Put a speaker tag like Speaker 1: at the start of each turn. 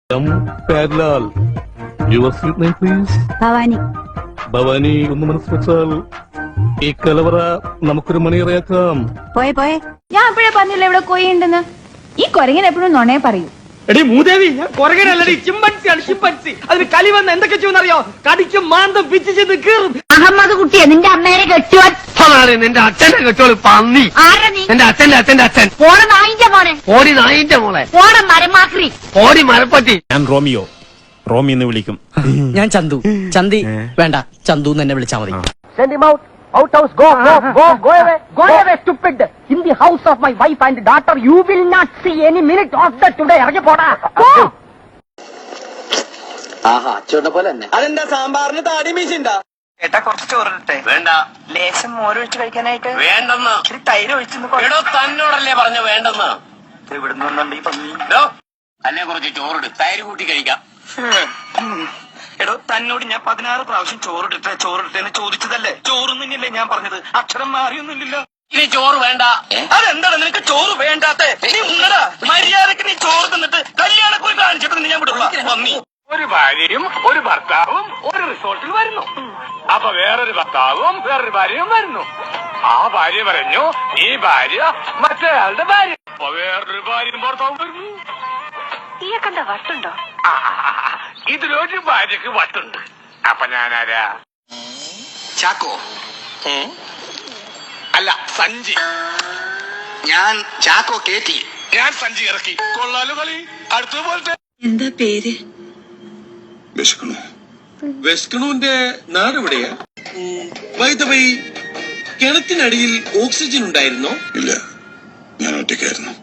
Speaker 1: പേർലാൽ your sweet name please.
Speaker 2: Bhavani.
Speaker 1: Bhavani ഒന്ന് മനസ്സ് വെച്ചാൽ ഈ കലവറ നമുക്കൊരു മണിയറയാക്കാം.
Speaker 2: പോയെ പോയെ. ഞാൻ എപ്പോഴേ പറഞ്ഞില്ല ഇവിടെ കൊയ്യ ഉണ്ടെന്ന്. ഈ കൊരങ്ങൻ എപ്പോഴും നുണയെ പറയൂ.
Speaker 3: എടി മൂദേവി, ഞാൻ കൊരങ്ങനല്ലടി, ചിമ്പൻസിയാണ് ചിമ്പൻസി. അതിന് കലി വന്ന് എന്തൊക്കെ ചെയ്യുമെന്നറിയോ? കടിക്കും മാന്തം പിച്ച് ചെയ്ത് കീറും.
Speaker 2: അഹമ്മദ് കുട്ടിയെ നിന്റെ അമ്മേനെ കെട്ടുവാൻ.
Speaker 3: നിന്റെ അച്ഛനെ കെട്ടോളൂ പന്നി.
Speaker 2: ആരാ നീ?
Speaker 3: എന്റെ അച്ഛന്റെ അച്ഛൻ.
Speaker 2: പോണ നായിന്റെ മോനെ.
Speaker 3: ഓടി നായിന്റെ മോളെ.
Speaker 2: പോണ മരമാക്രി.
Speaker 3: ഓടി മരപ്പറ്റി.
Speaker 4: ഞാൻ റോമിയോ, റോമി എന്ന് വിളിക്കും.
Speaker 5: ഞാൻ ചന്തു. ചന്തി വേണ്ട, ചന്തു എന്നെ വിളിച്ചാ മതി.
Speaker 3: Send him out. Out house. Go away. Go away, stupid. In the house of my wife and daughter, you will not see any minute of that today. ഇറങ്ങി പോടാ.
Speaker 6: ആഹാ, അച്ചോട്ടെ പോലെ തന്നെ.
Speaker 7: അതെന്താ സാമ്പാറിന് താടി മീശുണ്ടാ?
Speaker 6: ഏട്ടാ കുറച്ച് ചോറിട്ടെ.
Speaker 7: വേണ്ട.
Speaker 6: ലേശം മോരൊഴിച്ച് കഴിക്കാനായിട്ട്.
Speaker 7: വേണ്ടെന്ന്.
Speaker 6: ഇച്ചിരി തൈര് ഒഴിച്ചെന്ന്.
Speaker 7: എടോ തന്നോടല്ലേ പറഞ്ഞു വേണ്ടെന്ന്.
Speaker 6: ഇവിടുന്ന് വന്നുണ്ട് ഈ പന്നി.
Speaker 7: അല്ലേ കുറച്ച് ചോറിട്, തൈര് കൂട്ടി കഴിക്കാം.
Speaker 6: എടോ തന്നോട് ഞാൻ 16 പ്രാവശ്യം ചോറിട്ടെന്ന് ചോദിച്ചതല്ലേ? ചോറും തന്നെയല്ലേ ഞാൻ പറഞ്ഞത്? അക്ഷരം മാറിയൊന്നുമില്ലല്ലോ.
Speaker 7: ഇനി ചോറ് വേണ്ട.
Speaker 6: അതെന്താണ് നിനക്ക് ചോറ് വേണ്ടാത്ത? നീ ഉണ്ണടാ, മര്യാദക്ക് നീ ചോറ് തിന്നിട്ട് കല്യാണക്കുറി കാണിച്ചിട്ട് ഞാൻ വിടുള്ള പന്നി.
Speaker 8: ഒരു ഭാര്യയും ഒരു ഭർത്താവും ഒരു റിസോർട്ടിൽ വരുന്നു. അപ്പൊ വേറൊരു ഭർത്താവും വേറൊരു ഭാര്യയും വരുന്നു. ആ ഭാര്യ പറഞ്ഞു ഈ ഭാര്യ മറ്റേയാളുടെ ഭാര്യ. അപ്പൊ വേറൊരു ഭാര്യയും ഭർത്താവും വരുന്നു.
Speaker 2: തീയക്കെന്താ വട്ടുണ്ടോ?
Speaker 8: ഇതിലൊരു ഭാര്യക്ക് വട്ടുണ്ട്. അപ്പൊ ഞാനാരാ?
Speaker 7: ചാക്കോ അല്ല സഞ്ചി. ഞാൻ ചാക്കോ കേറ്റി.
Speaker 8: ഞാൻ സഞ്ചി ഇറക്കി. കൊള്ളാലോ കളി. അടുത്തതുപോലത്തെ.
Speaker 9: എന്താ പേര്?
Speaker 10: വെസ്കണുവിന്റെ നാട് എവിടെയാ? വൈദവൈ കിണറ്റിനടിയിൽ ഓക്സിജൻ ഉണ്ടായിരുന്നോ?
Speaker 11: ഇല്ല, ഞാൻ ഒറ്റയ്ക്കായിരുന്നു.